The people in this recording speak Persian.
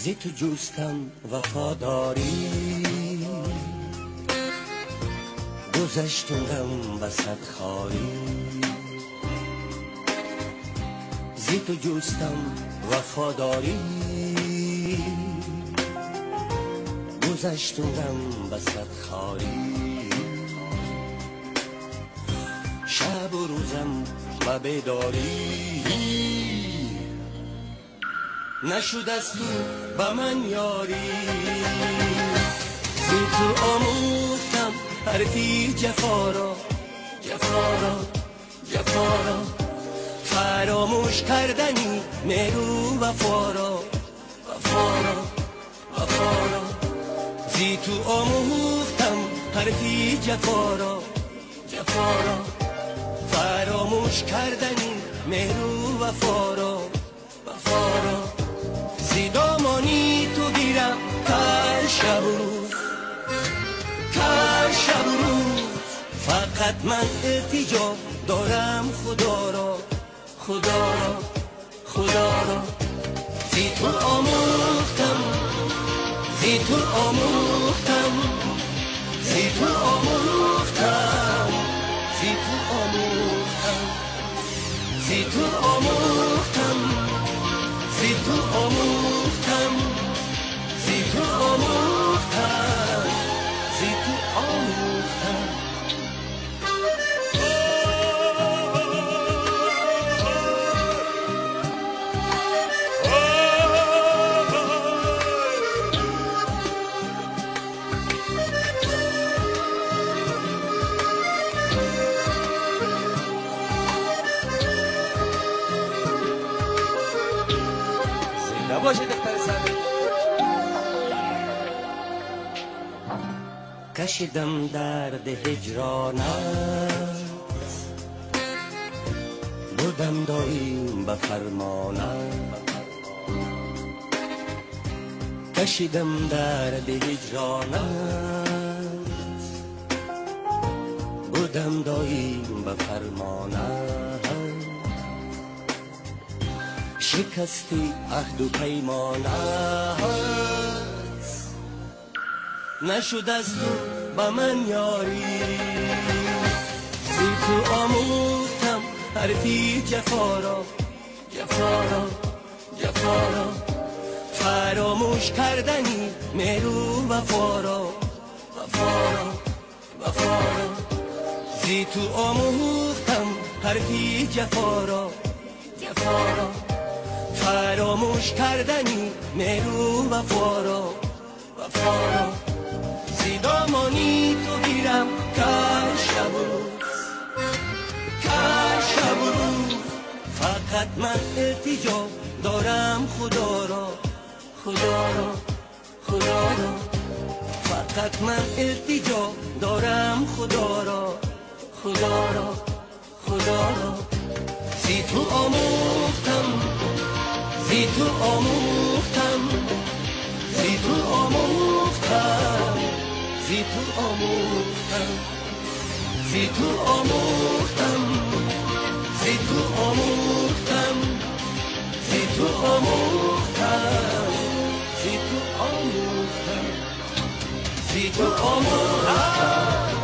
زی تو جوستم وفاداری، گذشتم وسط خاری. زی تو جوستم وفاداری، گذشتم وسط خاری. شب و روزم و بیداری، نشد از تو با من یاری. زی تو آموختم حرفی جفا را، فراموش کردنی مهرو وفا را. زی تو آموختم حرفی جفا را، فراموش کردنی مهرو وفا را. زی دامانی تو گیرم کار شب و روز، فقط من التجا دارم خدا را. زی تو آموختم، زی تو آموختم، زی تو آموختم، زی تو آموختم، زی تو آموختم، زی تو آموختم، زی تو آموختم، زی تو آموختم. باشه دختر ساده. کشیدم درد هجرانت، بودم دایم به فرمانت. کشیدم درد هجرانت، بودم دایم به فرمانت. شکستی عهد و پیمانت، نشد از تو با من یاری. زی تو آموختم حرفی جفا را، فراموش کردنی مهرو وفا را. زی تو آموختم حرفی جفا را، فراموش کردنی مهرو وفا را. زی دامانی تو گیرم کار شب و روز، فقط من التجا دارم خدا را. فقط من التجا دارم خدا را. زی تو آموختم، زی تو آموختم، زی تو آموختم، زی تو آموختم، زی تو آموختم، زی تو آموختم، زی تو آموختم، زی تو آموختم، زی تو آموختم.